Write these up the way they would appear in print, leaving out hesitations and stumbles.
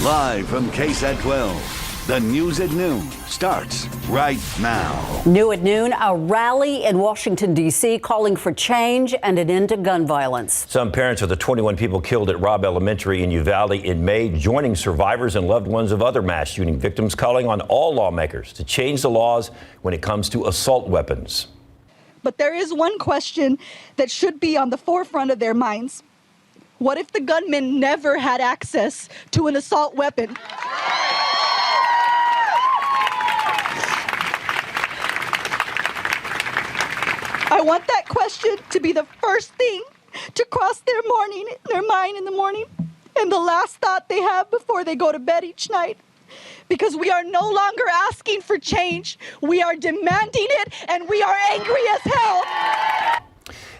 Live from KSAT 12, the news at noon starts right now. New at noon, a rally in Washington, D.C. calling for change and an end to gun violence. Some parents of the 21 people killed at Robb Elementary in Uvalde in May joining survivors and loved ones of other mass shooting victims, calling on all lawmakers to change the laws when it comes to assault weapons. But there is one question that should be on the forefront of their minds. What if the gunman never had access to an assault weapon? I want that question to be the first thing to cross their mind in the morning, and the last thought they have before they go to bed each night. Because we are no longer asking for change. We are demanding it, and we are angry as hell.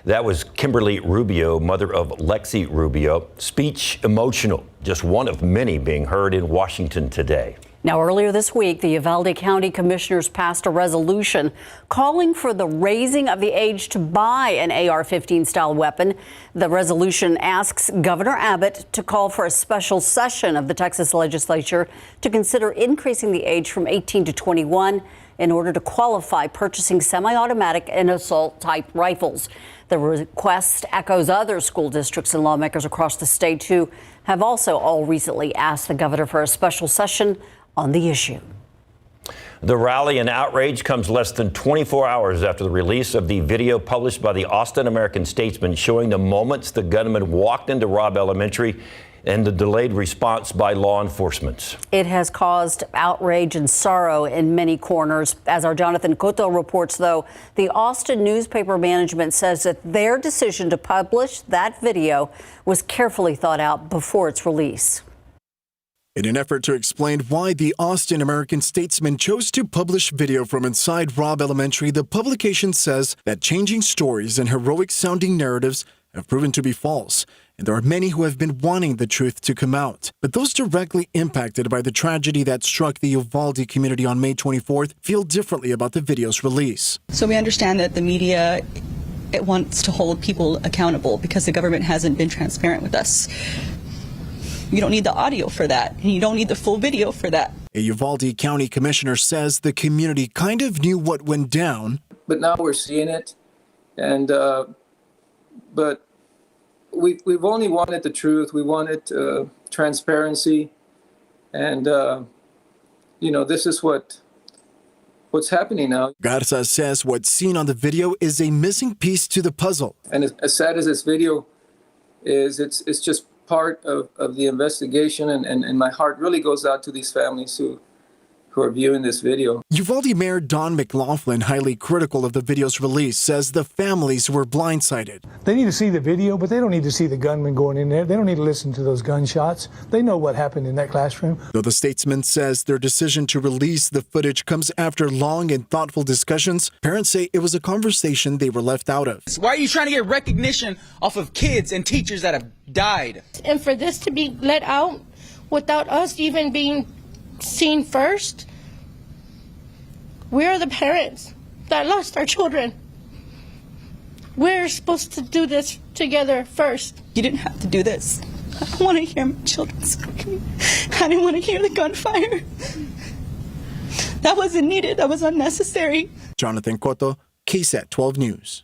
That was Kimberly Rubio, mother of Lexi Rubio. Speech emotional, just one of many being heard in Washington today. Now, earlier this week, the Uvalde County Commissioners passed a resolution calling for the raising of the age to buy an AR-15 style weapon. The resolution asks Governor Abbott to call for a special session of the Texas legislature to consider increasing the age from 18 to 21 in order to qualify purchasing semi-automatic and assault-type rifles. The request echoes other school districts and lawmakers across the state who have also all recently asked the governor for a special session on the issue. The rally and outrage comes less than 24 hours after the release of the video published by the Austin American-Statesman showing the moments the gunman walked into Robb Elementary and the delayed response by law enforcement. It has caused outrage and sorrow in many corners. As our Jonathan Cotto reports, though, the Austin newspaper management says that their decision to publish that video was carefully thought out before its release. In an effort to explain why the Austin American-Statesman chose to publish video from inside Robb Elementary, the publication says that changing stories and heroic-sounding narratives have proven to be false, and there are many who have been wanting the truth to come out. But those directly impacted by the tragedy that struck the Uvalde community on May 24th feel differently about the video's release. So we understand that the media, it wants to hold people accountable because the government hasn't been transparent with us. You don't need the audio for that, and you don't need the full video for that. A Uvalde County commissioner says the community kind of knew what went down. But now we're seeing it, and but we've only wanted the truth. We wanted transparency, and this is what's happening now. Garza says what's seen on the video is a missing piece to the puzzle. And as sad as this video is, it's just part of the investigation, and my heart really goes out to these families who are viewing this video. Uvalde Mayor Don McLaughlin, highly critical of the video's release, says the families were blindsided. They need to see the video, but they don't need to see the gunman going in there. They don't need to listen to those gunshots. They know what happened in that classroom. Though the statesman says their decision to release the footage comes after long and thoughtful discussions, parents say it was a conversation they were left out of. Why are you trying to get recognition off of kids and teachers that have died? And for this to be let out without us even being seen first, we're the parents that lost our children. We're supposed to do this together first. You didn't have to do this. I don't want to hear my children screaming. I didn't want to hear the gunfire. That wasn't needed. That was unnecessary. Jonathan Cotto, KSAT 12 News.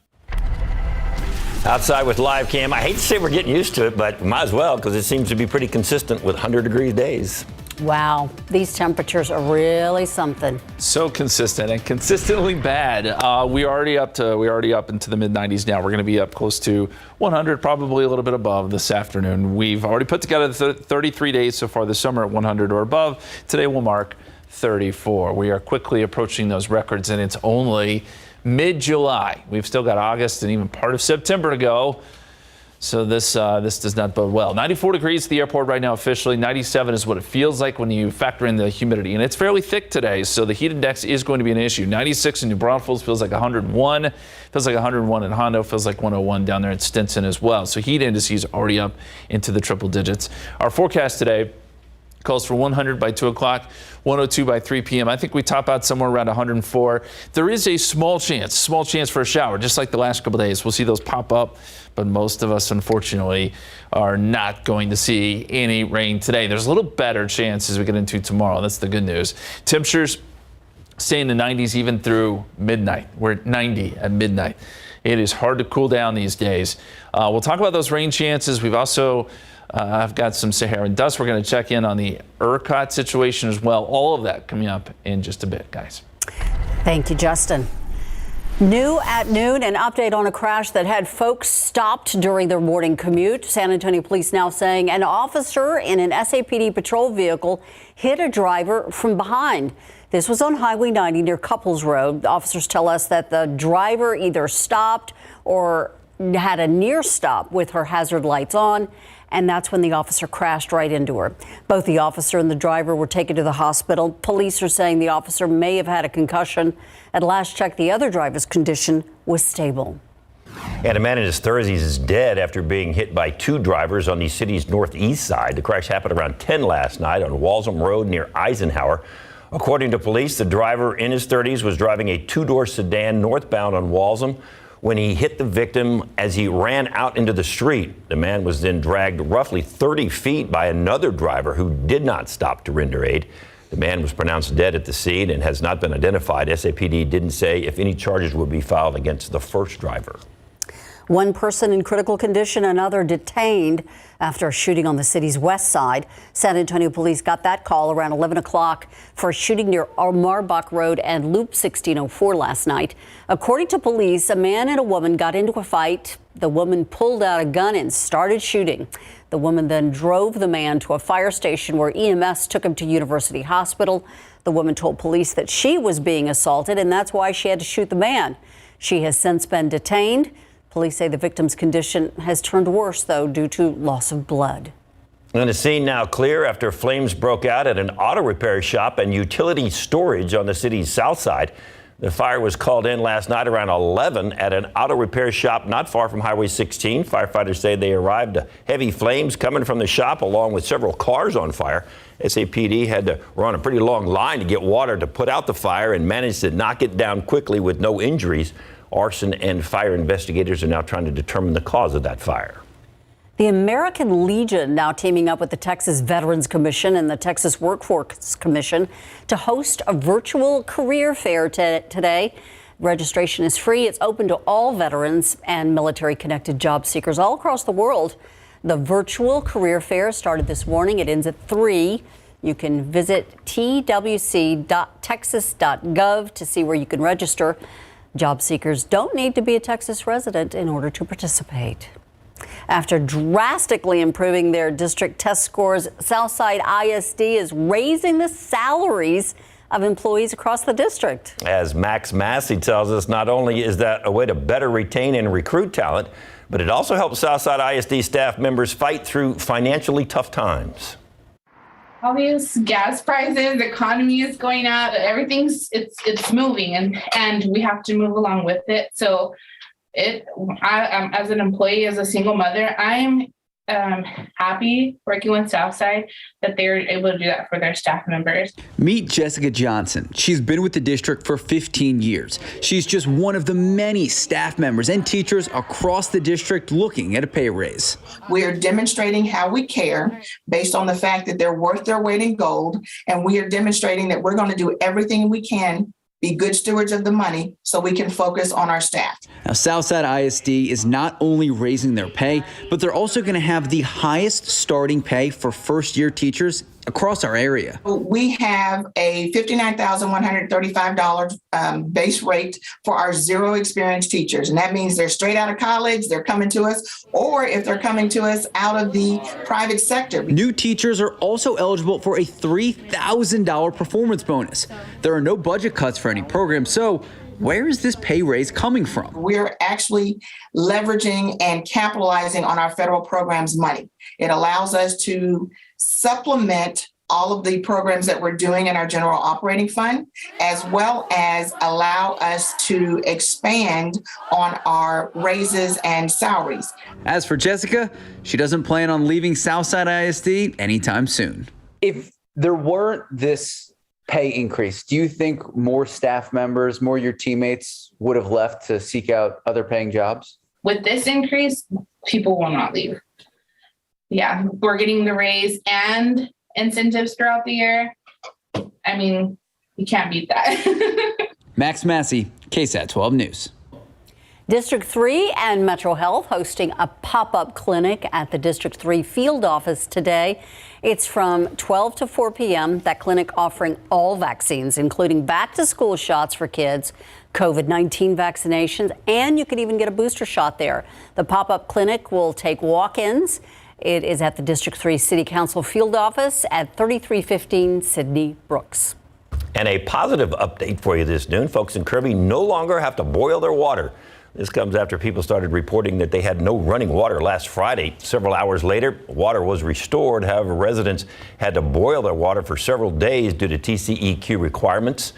Outside with live cam. I hate to say we're getting used to it, but we might as well because it seems to be pretty consistent with 100-degree days. Wow, these temperatures are really something. So consistent and consistently bad. We're already up into the mid-90s now. We're going to be up close to 100, probably a little bit above this afternoon. We've already put together 33 days so far this summer at 100 or above. Today we'll mark 34. We are quickly approaching those records, and it's only mid-July. We've still got August and even part of September to go. So this does not bode well. 94 degrees at the airport right now officially. 97 is what it feels like when you factor in the humidity. And it's fairly thick today, so the heat index is going to be an issue. 96 in New Braunfels feels like 101. Feels like 101 in Hondo. Feels like 101 down there in Stinson as well. So heat indices already up into the triple digits. Our forecast today, Calls for 100 by 2 o'clock, 102 by 3 p.m. I think we top out somewhere around 104. There is a small chance for a shower, just like the last couple of days. We'll see those pop up, but most of us, unfortunately, are not going to see any rain today. There's a little better chance as we get into tomorrow. That's the good news. Temperatures stay in the 90s even through midnight. We're at 90 at midnight. It is hard to cool down these days. We'll talk about those rain chances. We've also I've got some Saharan dust. We're going to check in on the ERCOT situation as well. All of that coming up in just a bit, guys. Thank you, Justin. New at noon, an update on a crash that had folks stopped during their morning commute. San Antonio police now saying an officer in an SAPD patrol vehicle hit a driver from behind. This was on Highway 90 near Couples Road. Officers tell us that the driver either stopped or had a near stop with her hazard lights on, and that's when the officer crashed right into her. Both the officer and the driver were taken to the hospital. Police are saying the officer may have had a concussion. At last check, the other driver's condition was stable. And a man in his 30s is dead after being hit by two drivers on the city's northeast side. The crash happened around 10 last night on Walsham Road near Eisenhower. According to police, the driver in his 30s was driving a two-door sedan northbound on Walsham when he hit the victim as he ran out into the street. The man was then dragged roughly 30 feet by another driver who did not stop to render aid. The man was pronounced dead at the scene and has not been identified. SAPD didn't say if any charges would be filed against the first driver. One person in critical condition, another detained after a shooting on the city's west side. San Antonio police got that call around 11 o'clock for a shooting near Marbach Road and Loop 1604 last night. According to police, a man and a woman got into a fight. The woman pulled out a gun and started shooting. The woman then drove the man to a fire station where EMS took him to University Hospital. The woman told police that she was being assaulted and that's why she had to shoot the man. She has since been detained. Police say the victim's condition has turned worse, though, due to loss of blood. And the scene now clear after flames broke out at an auto repair shop and utility storage on the city's south side. The fire was called in last night around 11 at an auto repair shop not far from Highway 16. Firefighters say they arrived to heavy flames coming from the shop along with several cars on fire. SAPD had to run a pretty long line to get water to put out the fire and managed to knock it down quickly with no injuries. Arson and fire investigators are now trying to determine the cause of that fire. The American Legion now teaming up with the Texas Veterans Commission and the Texas Workforce Commission to host a virtual career fair today. Registration is free. It's open to all veterans and military-connected job seekers all across the world. The virtual career fair started this morning. It ends at 3. You can visit twc.texas.gov to see where you can register. Job seekers don't need to be a Texas resident in order to participate. After drastically improving their district test scores, Southside ISD is raising the salaries of employees across the district. As Max Massey tells us, not only is that a way to better retain and recruit talent, but it also helps Southside ISD staff members fight through financially tough times. All these gas prices, the economy is going up, everything's it's moving and we have to move along with it. So I as an employee, as a single mother, I'm happy working with Southside that they're able to do that for their staff members. Meet Jessica Johnson. She's been with the district for 15 years. She's just one of the many staff members and teachers across the district looking at a pay raise. We are demonstrating how we care based on the fact that they're worth their weight in gold, and we are demonstrating that we're going to do everything we can, be good stewards of the money so we can focus on our staff. Now, Southside ISD is not only raising their pay, but they're also going to have the highest starting pay for first-year teachers across our area. We have a $59,135 base rate for our zero experience teachers. And that means they're straight out of college, they're coming to us, or if they're coming to us out of the private sector. New teachers are also eligible for a $3,000 performance bonus. There are no budget cuts for any program, so where is this pay raise coming from? We're actually leveraging and capitalizing on our federal programs money. It allows us to supplement all of the programs that we're doing in our general operating fund, as well as allow us to expand on our raises and salaries. As for Jessica, she doesn't plan on leaving Southside ISD anytime soon. If there weren't this pay increase, do you think more staff members, more of your teammates would have left to seek out other paying jobs? With this increase, people will not leave. Yeah, we're getting the raise and incentives throughout the year. I mean, you can't beat that. Max Massey, KSAT 12 News. District 3 and Metro Health hosting a pop-up clinic at the District 3 field office today. It's from 12 to 4 p.m. That clinic offering all vaccines, including back-to-school shots for kids, COVID-19 vaccinations, and you can even get a booster shot there. The pop-up clinic will take walk-ins. It is at the District 3 City Council field office at 3315 Sidney Brooks. And a positive update for you this noon. Folks in Kirby no longer have to boil their water. This comes after people started reporting that they had no running water last Friday. Several hours later, water was restored. However, residents had to boil their water for several days due to TCEQ requirements.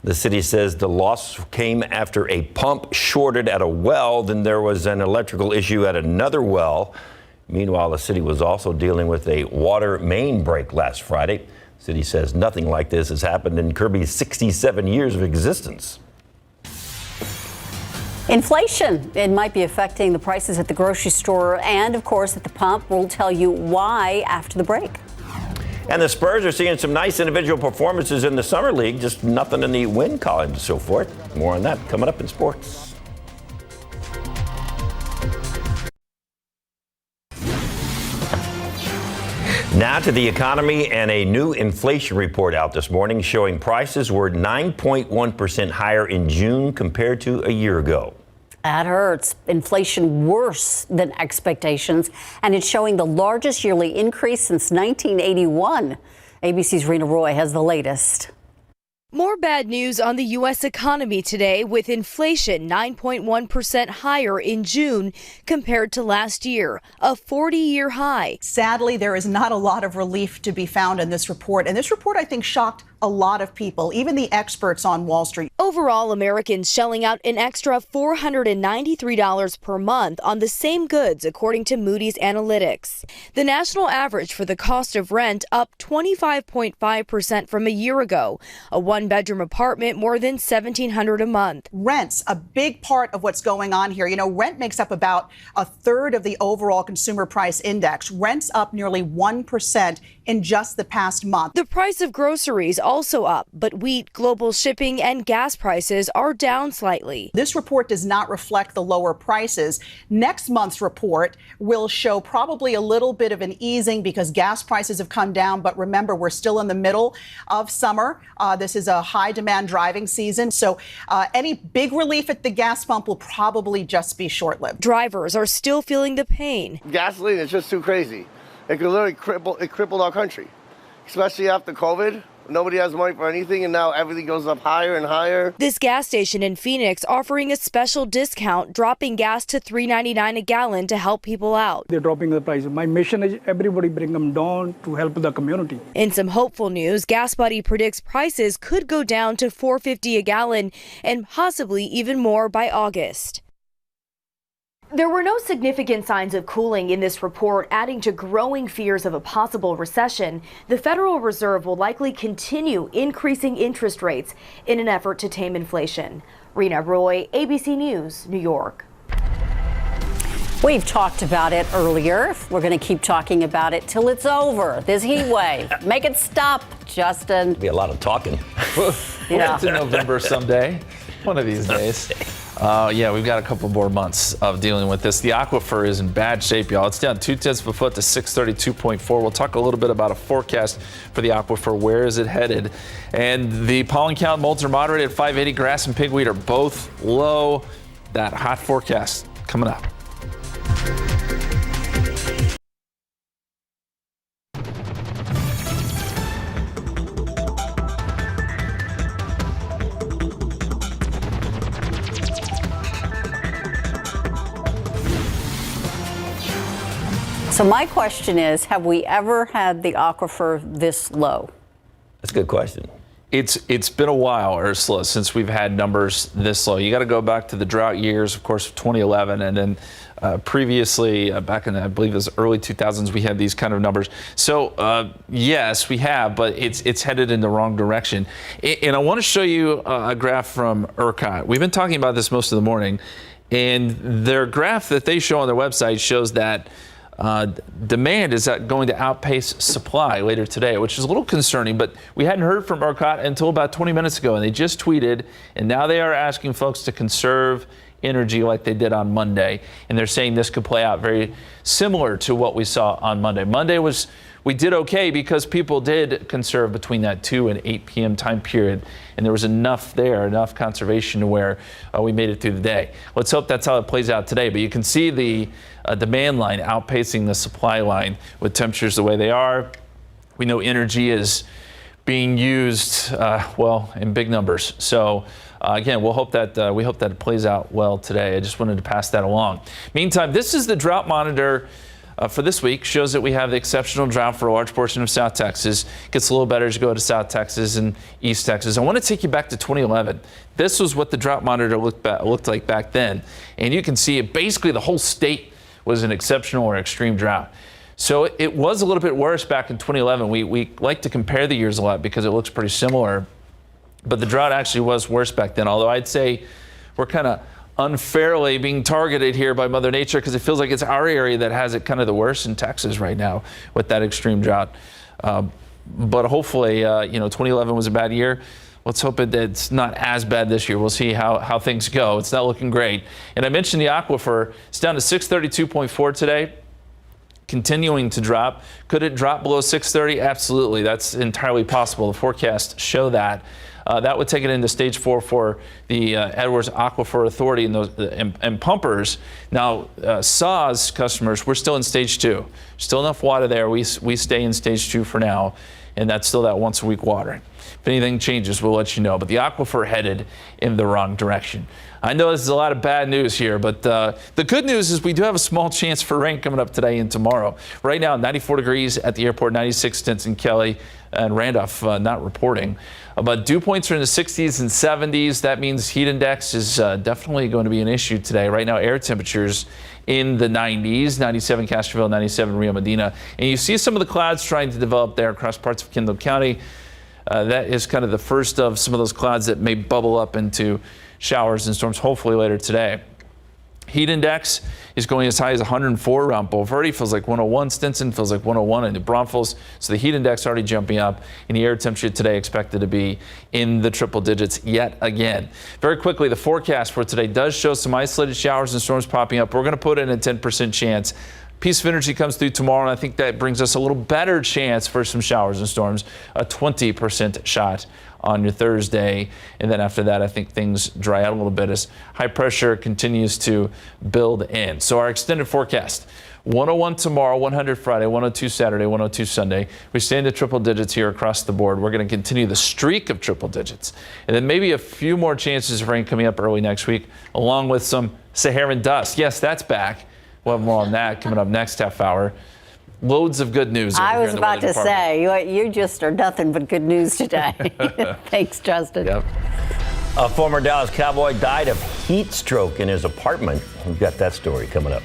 The city says the loss came after a pump shorted at a well. Then there was an electrical issue at another well. Meanwhile, the city was also dealing with a water main break last Friday. The city says nothing like this has happened in Kirby's 67 years of existence. Inflation, it might be affecting the prices at the grocery store and, of course, at the pump. We'll tell you why after the break. And the Spurs are seeing some nice individual performances in the Summer League, just nothing in the win column and so forth. More on that coming up in sports. Now to the economy, and a new inflation report out this morning showing prices were 9.1% higher in June compared to a year ago. That hurts. Inflation worse than expectations, and it's showing the largest yearly increase since 1981. ABC's Rena Roy has the latest. More bad news on the U.S. economy today, with inflation 9.1% higher in June compared to last year, a 40-year high. Sadly, there is not a lot of relief to be found in this report. And this report, I think, shocked a lot of people, even the experts on Wall Street. Overall, Americans shelling out an extra $493 per month on the same goods, according to Moody's Analytics. The national average for the cost of rent up 25.5% from a year ago. A one-bedroom apartment more than $1,700 a month. Rent's a big part of what's going on here. You know, rent makes up about a third of the overall consumer price index. Rent's up nearly 1% in just the past month. The price of groceries also up, but wheat, global shipping, and gas prices are down slightly. This report does not reflect the lower prices. Next month's report will show probably a little bit of an easing because gas prices have come down. But remember, we're still in the middle of summer. This is a high demand driving season. So any big relief at the gas pump will probably just be short-lived. Drivers are still feeling the pain. Gasoline is just too crazy. It could literally crippled our country, especially after COVID. Nobody has money for anything, and now everything goes up higher and higher. This gas station in Phoenix offering a special discount, dropping gas to $3.99 a gallon to help people out. They're dropping the price. My mission is everybody bring them down to help the community. In some hopeful news, Gas Buddy predicts prices could go down to $4.50 a gallon and possibly even more by August. There were no significant signs of cooling in this report, adding to growing fears of a possible recession. The Federal Reserve will likely continue increasing interest rates in an effort to tame inflation. Rena Roy, ABC News, New York. We've talked about it earlier. We're going to keep talking about it till it's over. This heat wave. Make it stop, Justin. Be a lot of talking. We'll get to November someday, one of these days. Yeah, we've got a couple more months of dealing with this. The aquifer is in bad shape, y'all. It's down 0.2 of a foot to 632.4. We'll talk a little bit about a forecast for the aquifer. Where is it headed? And the pollen count, molds are moderate at 580. Grass and pigweed are both low. That hot forecast coming up. So my question is, have we ever had the aquifer this low? That's a good question. It's been a while, Ursula, since we've had numbers this low. You got to go back to the drought years, of course, 2011, and then previously, back in, I believe it was early 2000s, we had these kind of numbers. So yes, we have, but it's headed in the wrong direction. And I want to show you a graph from ERCOT. We've been talking about this most of the morning, and their graph that they show on their website shows that demand is going to outpace supply later today, which is a little concerning, but we hadn't heard from ERCOT until about 20 minutes ago, and they just tweeted, and now they are asking folks to conserve energy like they did on Monday, and they're saying this could play out very similar to what we saw on Monday. We did okay because people did conserve between that 2 and 8 p.m. time period, and there was enough conservation to where we made it through the day. Let's hope that's how it plays out today, but you can see the demand line outpacing the supply line with temperatures the way they are. We know energy is being used, in big numbers. So again, we hope that it plays out well today. I just wanted to pass that along. Meantime, this is the Drought Monitor for this week. Shows that we have the exceptional drought for a large portion of South Texas. Gets a little better as you go to South Texas and East Texas. I want to take you back to 2011. This was what the Drought Monitor looked like back then. And you can see it, basically the whole state was an exceptional or extreme drought. So it was a little bit worse back in 2011. We like to compare the years a lot because it looks pretty similar. But the drought actually was worse back then, although I'd say we're kind of unfairly being targeted here by Mother Nature because it feels like it's our area that has it kind of the worst in Texas right now with that extreme drought. But hopefully, 2011 was a bad year. Let's hope that it's not as bad this year. We'll see how things go. It's not looking great. And I mentioned the aquifer. It's down to 632.4 today, continuing to drop. Could it drop below 630? Absolutely. That's entirely possible. The forecasts show that. That would take it into stage 4 for the Edwards Aquifer Authority and pumpers. Now, SAWS customers, we're still in stage 2. Still enough water there. We stay in stage 2 for now, and that's still that once a week watering. If anything changes, we'll let you know. But the aquifer headed in the wrong direction. I know this is a lot of bad news here, but the good news is we do have a small chance for rain coming up today and tomorrow. Right now, 94 degrees at the airport, 96 Stinson, Kelly, and Randolph not reporting. But dew points are in the 60s and 70s. That means heat index is definitely going to be an issue today. Right now, air temperatures in the 90s, 97 Castroville, 97 Rio Medina. And you see some of the clouds trying to develop there across parts of Kendall County. That is kind of the first of some of those clouds that may bubble up into showers and storms, hopefully later today. Heat index is going as high as 104 around Bulverde. Feels like 101. Stinson feels like 101 in New Braunfels. So the heat index already jumping up, and the air temperature today expected to be in the triple digits yet again. Very quickly, the forecast for today does show some isolated showers and storms popping up. We're going to put in a 10% chance. Piece of energy comes through tomorrow, and I think that brings us a little better chance for some showers and storms, a 20% shot on your Thursday. And then after that, I think things dry out a little bit as high pressure continues to build in. So our extended forecast, 101 tomorrow, 100 Friday, 102 Saturday, 102 Sunday. We stay in the triple digits here across the board. We're going to continue the streak of triple digits. And then maybe a few more chances of rain coming up early next week, along with some Saharan dust. Yes, that's back. We'll have more on that coming up next half hour. Loads of good news. I was about to say, you just are nothing but good news today. Thanks, Justin. Yep. A former Dallas Cowboy died of heat stroke in his apartment. We've got that story coming up.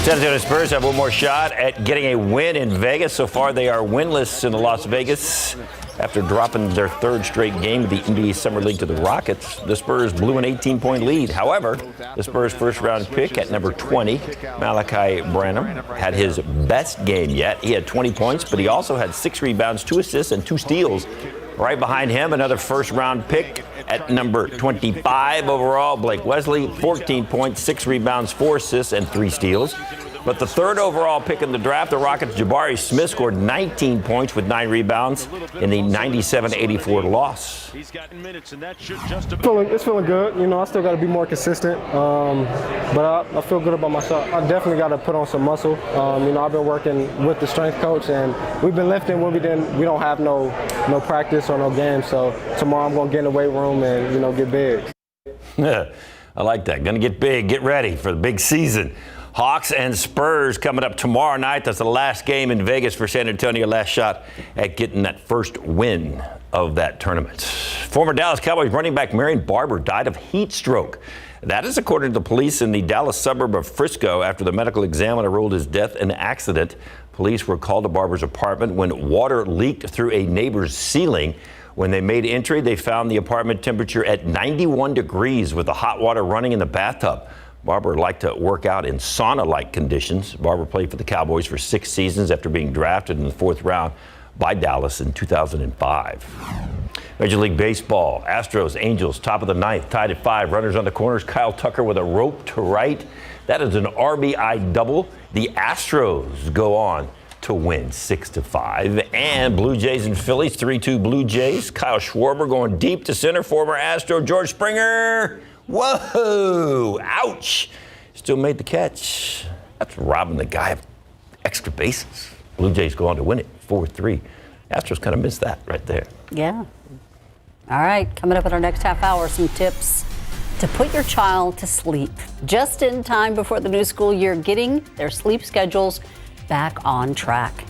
San Antonio Spurs have one more shot at getting a win in Vegas. So far, they are winless in Las Vegas. After dropping their third straight game of the NBA Summer League to the Rockets, the Spurs blew an 18-point lead. However, the Spurs' first-round pick at number 20, Malachi Branham, had his best game yet. He had 20 points, but he also had 6 rebounds, 2 assists, and 2 steals. Right behind him, another first-round pick at number 25 overall, Blake Wesley, 14 points, 6 rebounds, 4 assists, and 3 steals. But the third overall pick in the draft, the Rockets' Jabari Smith, scored 19 points with 9 rebounds in the 97-84 loss. It's feeling good. You know, I still got to be more consistent, but I feel good about my shot. I definitely got to put on some muscle. You know, I've been working with the strength coach, and we've been lifting when we don't have no practice or no game. So tomorrow I'm going to get in the weight room and, you know, get big. I like that. Going to get big, get ready for the big season. Hawks and Spurs coming up tomorrow night. That's the last game in Vegas for San Antonio. Last shot at getting that first win of that tournament. Former Dallas Cowboys running back Marion Barber died of heat stroke. That is according to the police in the Dallas suburb of Frisco after the medical examiner ruled his death an accident. Police were called to Barber's apartment when water leaked through a neighbor's ceiling. When they made entry, they found the apartment temperature at 91 degrees with the hot water running in the bathtub. Barber liked to work out in sauna-like conditions. Barber played for the Cowboys for 6 seasons after being drafted in the 4th round by Dallas in 2005. Major League Baseball, Astros, Angels, top of the 9th, tied at 5. Runners on the corners. Kyle Tucker with a rope to right. That is an RBI double. The Astros go on to win 6-5. And Blue Jays and Phillies, 3-2 Blue Jays. Kyle Schwarber going deep to center. Former Astro George Springer. Whoa! Ouch! Still made the catch. That's robbing the guy of extra bases. Blue Jays go on to win it 4-3. Astros kind of missed that right there. Yeah. All right, coming up in our next half hour, some tips to put your child to sleep just in time before the new school year, getting their sleep schedules back on track.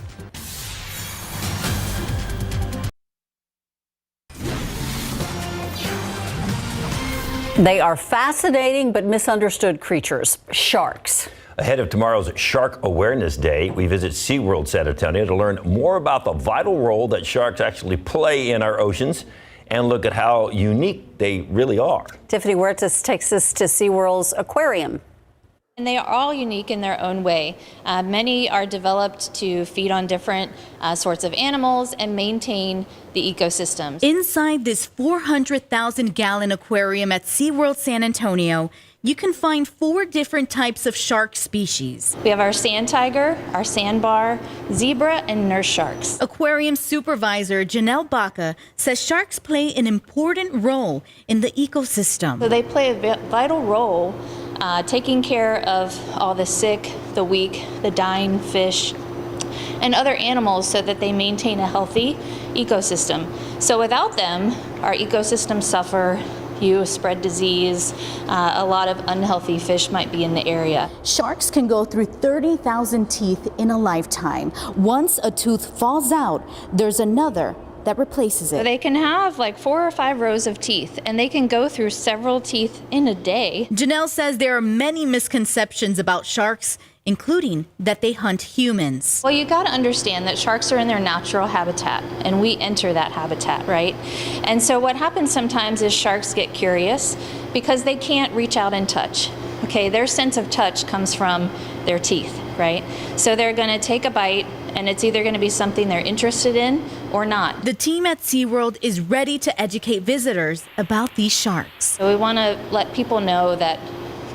They are fascinating but misunderstood creatures, sharks. Ahead of tomorrow's Shark Awareness Day, we visit SeaWorld San Antonio to learn more about the vital role that sharks actually play in our oceans and look at how unique they really are. Tiffany Huertas takes us to SeaWorld's aquarium. And they are all unique in their own way. Many are developed to feed on different sorts of animals and maintain the ecosystems. Inside this 400,000-gallon aquarium at SeaWorld San Antonio, you can find 4 different types of shark species. We have our sand tiger, our sandbar, zebra, and nurse sharks. Aquarium supervisor Janelle Baca says sharks play an important role in the ecosystem. So they play a vital role taking care of all the sick, the weak, the dying fish, and other animals so that they maintain a healthy ecosystem. So without them, our ecosystems suffer. You spread disease. A lot of unhealthy fish might be in the area. Sharks can go through 30,000 teeth in a lifetime. Once a tooth falls out, there's another that replaces it. So they can have like 4 or 5 rows of teeth, and they can go through several teeth in a day. Janelle says there are many misconceptions about sharks, including that they hunt humans. Well, you got to understand that sharks are in their natural habitat, and we enter that habitat, right? And so what happens sometimes is sharks get curious because they can't reach out and touch. Okay, their sense of touch comes from their teeth, right? So they're going to take a bite, and it's either going to be something they're interested in or not. The team at SeaWorld is ready to educate visitors about these sharks. So we want to let people know that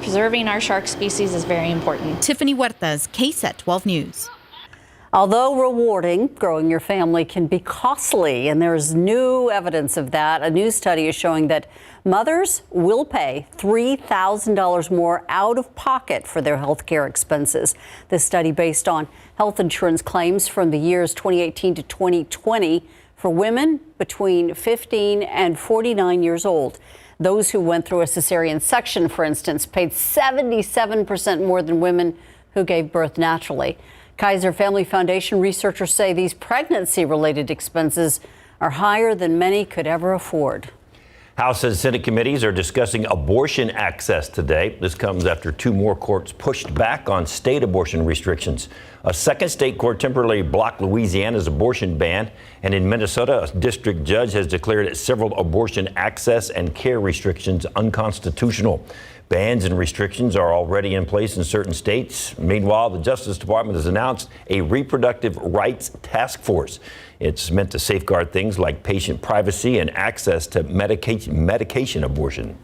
preserving our shark species is very important. Tiffany Huertas, KSAT 12 News. Although rewarding, growing your family can be costly, and there's new evidence of that. A new study is showing that mothers will pay $3,000 more out of pocket for their health care expenses. This study based on health insurance claims from the years 2018 to 2020 for women between 15 and 49 years old. Those who went through a cesarean section, for instance, paid 77% more than women who gave birth naturally. Kaiser Family Foundation researchers say these pregnancy-related expenses are higher than many could ever afford. House and Senate committees are discussing abortion access today. This comes after 2 more courts pushed back on state abortion restrictions. A second state court temporarily blocked Louisiana's abortion ban, and in Minnesota, a district judge has declared several abortion access and care restrictions unconstitutional. Bans and restrictions are already in place in certain states. Meanwhile, the Justice Department has announced a reproductive rights task force. It's meant to safeguard things like patient privacy and access to medication abortion.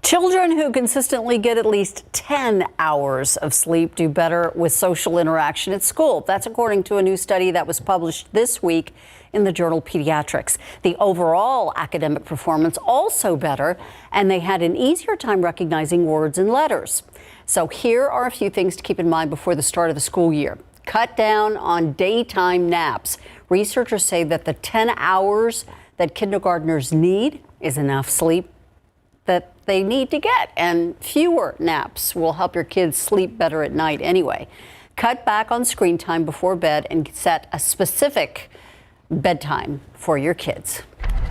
Children who consistently get at least 10 hours of sleep do better with social interaction at school. That's according to a new study that was published this week in the journal Pediatrics. The overall academic performance also better, and they had an easier time recognizing words and letters. So here are a few things to keep in mind before the start of the school year. Cut down on daytime naps. Researchers say that the 10 hours that kindergartners need is enough sleep that they need to get, and fewer naps will help your kids sleep better at night anyway. Cut back on screen time before bed and set a specific bedtime for your kids.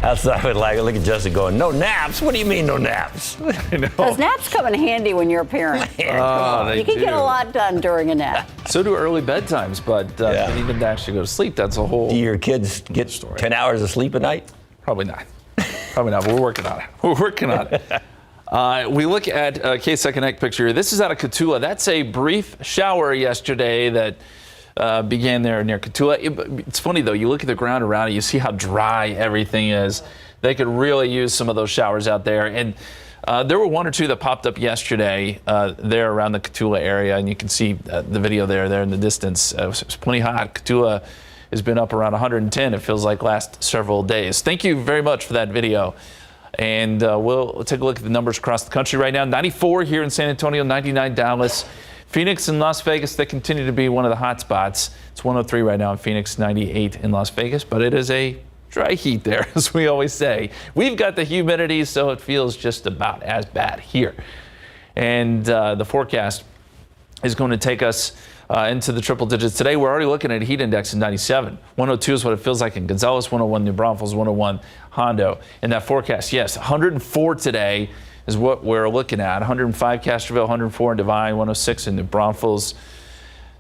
Outside, I would like look at Justin going, no naps? What do you mean no naps? Because naps come in handy when you're a parent. They you can get do. a lot done during a nap. So do early bedtimes, but even to actually go to sleep, that's a whole. Do your kids get 10 hours of sleep a night? Probably not. Probably not. But we're working on it. We're working on it. We look at KSAT Connect picture. This is out of Cotulla. That's a brief shower yesterday that began there near Cotulla. It's funny, though. You look at the ground around it, you see how dry everything is. They could really use some of those showers out there. And there were one or two that popped up yesterday there around the Cotulla area. And you can see the video there in the distance. It was plenty hot. Cotulla has been up around 110, it feels like, last several days. Thank you very much for that video. And we'll take a look at the numbers across the country right now. 94 here in San Antonio, 99 Dallas. Phoenix and Las Vegas, they continue to be one of the hot spots. It's 103 right now in Phoenix, 98 in Las Vegas, but it is a dry heat there, as we always say. We've got the humidity, so it feels just about as bad here. And the forecast is going to take us into the triple digits today. We're already looking at a heat index of 97. 102 is what it feels like in Gonzales, 101 New Braunfels, 101 Hondo. In that forecast, yes, 104 today is what we're looking at. 105 Castroville, 104 in Divine, 106 in New Braunfels.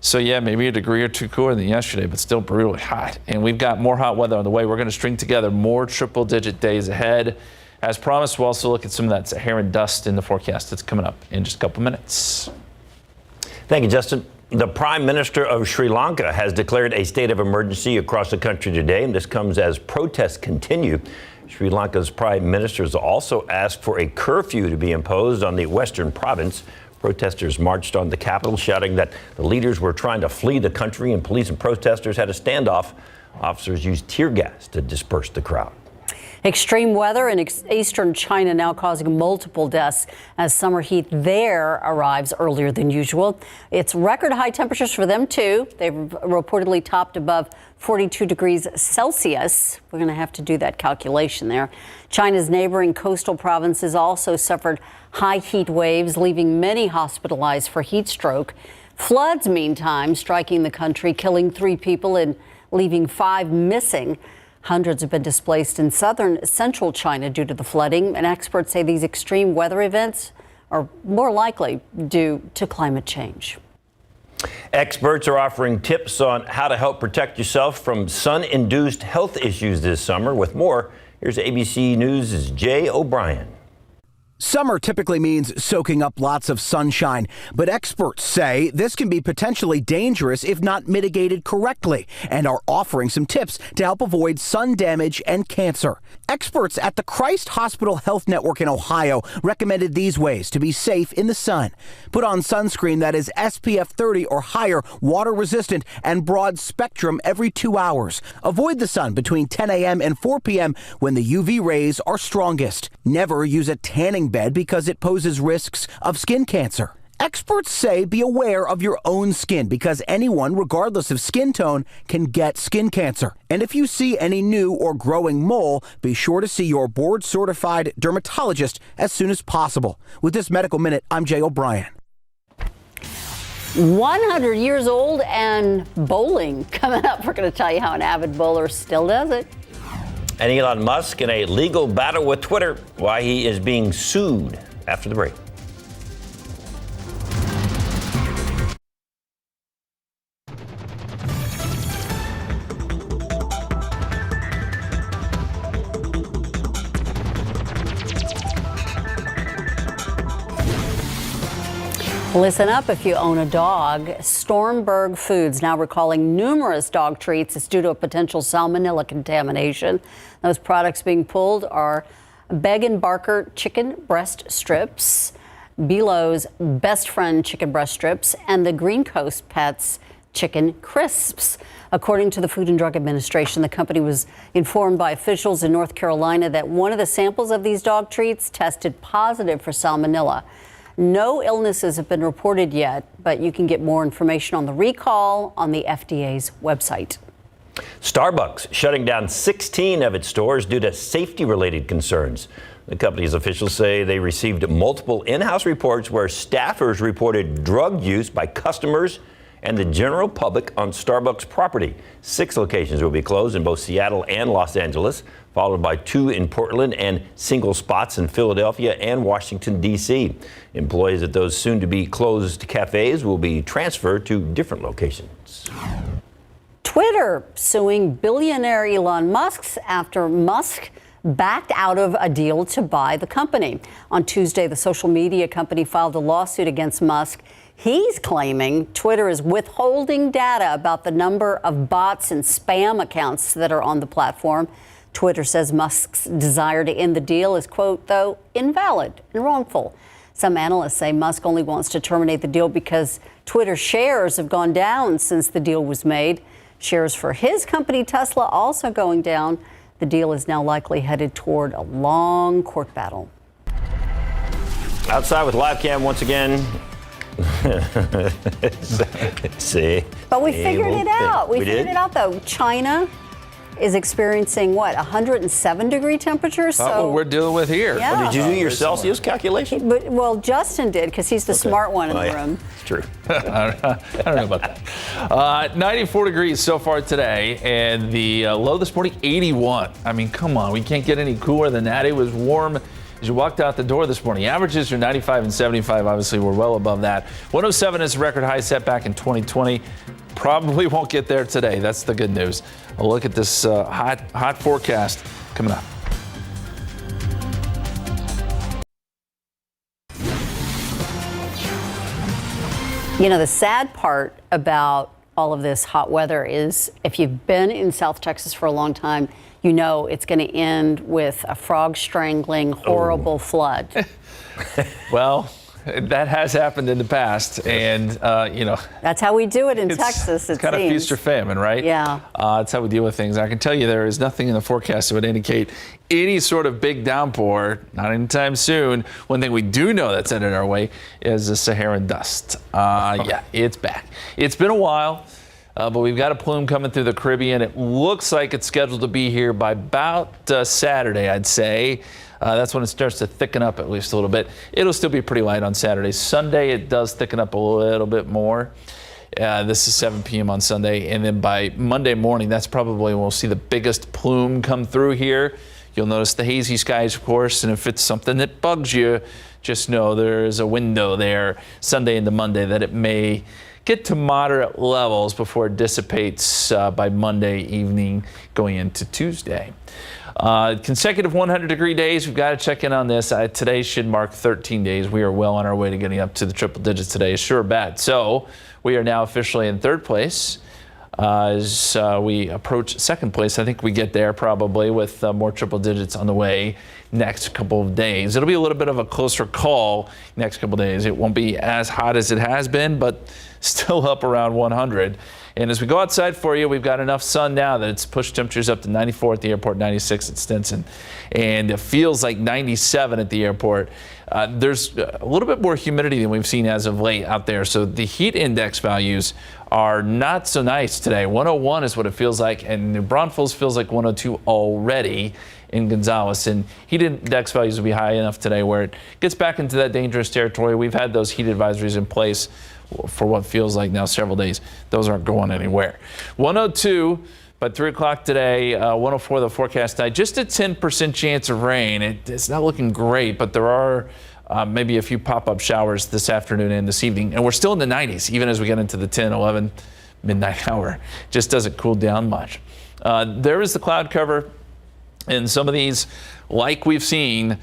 So yeah, maybe a degree or two cooler than yesterday, but still brutally hot. And we've got more hot weather on the way. We're going to string together more triple digit days ahead. As promised, we'll also look at some of that Saharan dust in the forecast that's coming up in just a couple minutes. Thank you, Justin. The Prime Minister of Sri Lanka has declared a state of emergency across the country today, and this comes as protests continue. Sri Lanka's Prime Minister has also asked for a curfew to be imposed on the western province. Protesters marched on the capital, shouting that the leaders were trying to flee the country, and police and protesters had a standoff. Officers used tear gas to disperse the crowd. Extreme weather in eastern China now causing multiple deaths as summer heat there arrives earlier than usual. It's record high temperatures for them, too. They've reportedly topped above 42 degrees Celsius. We're going to have to do that calculation there. China's neighboring coastal provinces also suffered high heat waves, leaving many hospitalized for heat stroke. Floods, meantime, striking the country, killing 3 people and leaving 5 missing. Hundreds have been displaced in southern central China due to the flooding, and experts say these extreme weather events are more likely due to climate change. Experts are offering tips on how to help protect yourself from sun-induced health issues this summer. With more, here's ABC News' Jay O'Brien. Summer typically means soaking up lots of sunshine, but experts say this can be potentially dangerous if not mitigated correctly, and are offering some tips to help avoid sun damage and cancer. Experts at the Christ Hospital Health Network in Ohio recommended these ways to be safe in the sun. Put on sunscreen that is SPF 30 or higher, water resistant, and broad spectrum every 2 hours. Avoid the sun between 10 a.m. and 4 p.m. when the UV rays are strongest. Never use a tanning bed because it poses risks of skin cancer. Experts say be aware of your own skin because anyone, regardless of skin tone, can get skin cancer. And if you see any new or growing mole, be sure to see your board-certified dermatologist as soon as possible. With this Medical Minute, I'm Jay O'Brien. 100 years old and bowling. Coming up, we're going to tell you how an avid bowler still does it. And Elon Musk in a legal battle with Twitter, why he is being sued after the break. Listen up if you own a dog. Stormberg Foods now recalling numerous dog treats. It's due to a potential salmonella contamination. Those products being pulled are Beg and Barker chicken breast strips, Belo's Best Friend chicken breast strips, and the Green Coast Pets chicken crisps. According to the Food and Drug Administration, the company was informed by officials in North Carolina that one of the samples of these dog treats tested positive for salmonella. No illnesses have been reported yet, but you can get more information on the recall on the FDA's website. Starbucks shutting down 16 of its stores due to safety-related concerns. The company's officials say they received multiple in-house reports where staffers reported drug use by customers and the general public on Starbucks property. 6 locations will be closed in both Seattle and Los Angeles, followed by 2 in Portland and single spots in Philadelphia and Washington, D.C. Employees at those soon-to-be closed cafes will be transferred to different locations. Twitter suing billionaire Elon Musk after Musk backed out of a deal to buy the company. On Tuesday, the social media company filed a lawsuit against Musk. He's claiming Twitter is withholding data about the number of bots and spam accounts that are on the platform. Twitter says Musk's desire to end the deal is, quote, though, invalid and wrongful. Some analysts say Musk only wants to terminate the deal because Twitter shares have gone down since the deal was made. Shares for his company, Tesla, also going down. The deal is now likely headed toward a long court battle. Outside with live cam once again. See? But we figured it out. We figured did? it out, though. China is experiencing, what, 107-degree temperatures? That's what we're dealing with here. Yeah. Did you do your Celsius calculation? But, well, Justin did, because he's the smart one in the room. It's true. I don't know about that. 94 degrees so far today, and the low this morning, 81. I mean, come on. We can't get any cooler than that. It was warm as you walked out the door this morning. Averages are 95 and 75. Obviously, we're well above that. 107 is a record high set back in 2020. Probably won't get there today. That's the good news. A look at this hot forecast coming up. You know, the sad part about all of this hot weather is if you've been in South Texas for a long time, you know it's going to end with a frog strangling, horrible flood. Well, that has happened in the past, and you know, that's how we do it in Texas. It's kind of feast or famine, right? Yeah. That's how we deal with things. I can tell you there is nothing in the forecast that would indicate any sort of big downpour, not anytime soon. One thing we do know that's headed our way is the Saharan dust. Yeah, it's back. It's been a while. But we've got a plume coming through the Caribbean. It looks like it's scheduled to be here by about Saturday, I'd say. That's when it starts to thicken up at least a little bit. It'll still be pretty light on Saturday. Sunday, it does thicken up a little bit more. This is 7 p.m. on Sunday. And then by Monday morning, that's probably when we'll see the biggest plume come through here. You'll notice the hazy skies, of course. And if it's something that bugs you, just know there's a window there Sunday into Monday that it may get to moderate levels before it dissipates by Monday evening going into Tuesday. Consecutive 100-degree days, we've got to check in on this. Today should mark 13 days. We are well on our way to getting up to the triple digits today. Sure bet. So we are now officially in third place. As we approach second place, I think we get there probably with more triple digits on the way next couple of days. It'll be a little bit of a closer call next couple of days. It won't be as hot as it has been, but still up around 100. And as we go outside for you, we've got enough sun now that it's pushed temperatures up to 94 at the airport, 96 at Stinson, and it feels like 97 at the airport. There's a little bit more humidity than we've seen as of late out there, so the heat index values are not so nice today. 101 is what it feels like, and New Braunfels feels like 102 already in Gonzales, and heat index values will be high enough today where it gets back into that dangerous territory. We've had those heat advisories in place for what feels like now several days. Those aren't going anywhere. 102 by 3 o'clock today, 104 the forecast tonight. Just a 10% chance of rain. It's not looking great, but there are maybe a few pop-up showers this afternoon and this evening. And we're still in the 90s, even as we get into the 10, 11 midnight hour. Just doesn't cool down much. There is the cloud cover. And some of these, like we've seen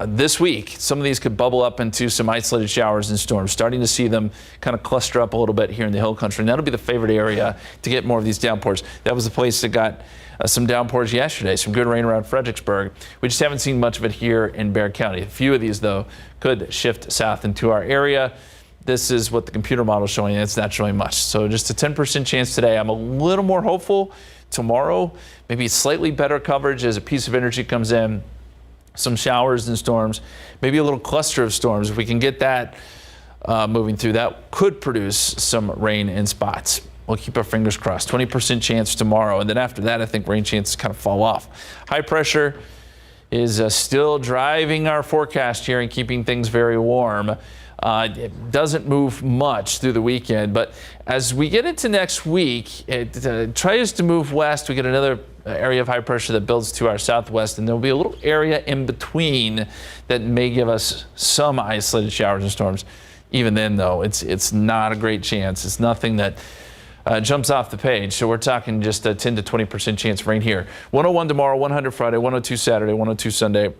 this week, some of these could bubble up into some isolated showers and storms. Starting to see them kind of cluster up a little bit here in the hill country. And that'll be the favorite area to get more of these downpours. That was the place that got some downpours yesterday, some good rain around Fredericksburg. We just haven't seen much of it here in Bexar County. A few of these, though, could shift south into our area. This is what the computer model is showing, and it's not showing much. So just a 10% chance today. I'm a little more hopeful tomorrow. Maybe slightly better coverage as a piece of energy comes in. Some showers and storms, maybe a little cluster of storms. If we can get that moving through, that could produce some rain in spots. We'll keep our fingers crossed. 20% chance tomorrow. And then after that, I think rain chances kind of fall off. High pressure is still driving our forecast here and keeping things very warm. It doesn't move much through the weekend, but as we get into next week, it tries to move west. We get another area of high pressure that builds to our southwest, and there'll be a little area in between that may give us some isolated showers and storms. Even then, though, it's not a great chance. It's nothing that jumps off the page. So we're talking just a 10 to 20% chance of rain here. 101 tomorrow, 100 Friday, 102 Saturday, 102 Sunday,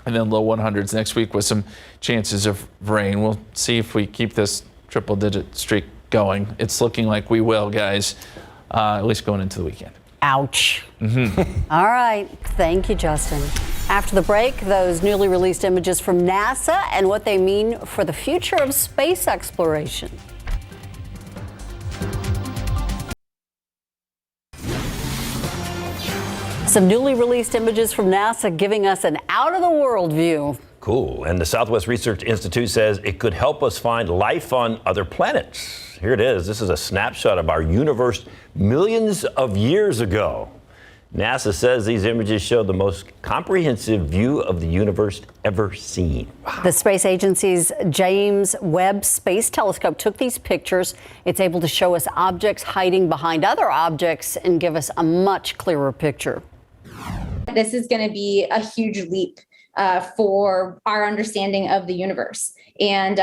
and then low 100s next week with some chances of rain. We'll see if we keep this triple-digit streak going. It's looking like we will, guys, at least going into the weekend. Ouch. All right. Thank you, Justin. After the break, those newly released images from NASA and what they mean for the future of space exploration. Some newly released images from NASA giving us an out-of-the-world view. Cool. And the Southwest Research Institute says it could help us find life on other planets. Here it is. This is a snapshot of our universe millions of years ago. NASA says these images show the most comprehensive view of the universe ever seen. Wow. The space agency's James Webb Space Telescope took these pictures. It's able to show us objects hiding behind other objects and give us a much clearer picture. This is going to be a huge leap for our understanding of the universe. And,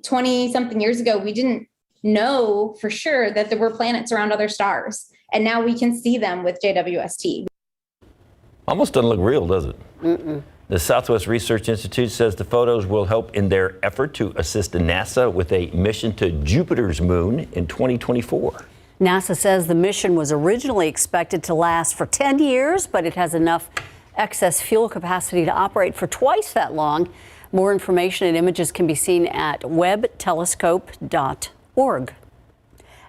20-something years ago, we didn't know for sure that there were planets around other stars. And now we can see them with JWST. Almost doesn't look real, does it? Mm-mm. The Southwest Research Institute says the photos will help in their effort to assist NASA with a mission to Jupiter's moon in 2024. NASA says the mission was originally expected to last for 10 years, but it has enough excess fuel capacity to operate for twice that long. More information and images can be seen at webbtelescope.org.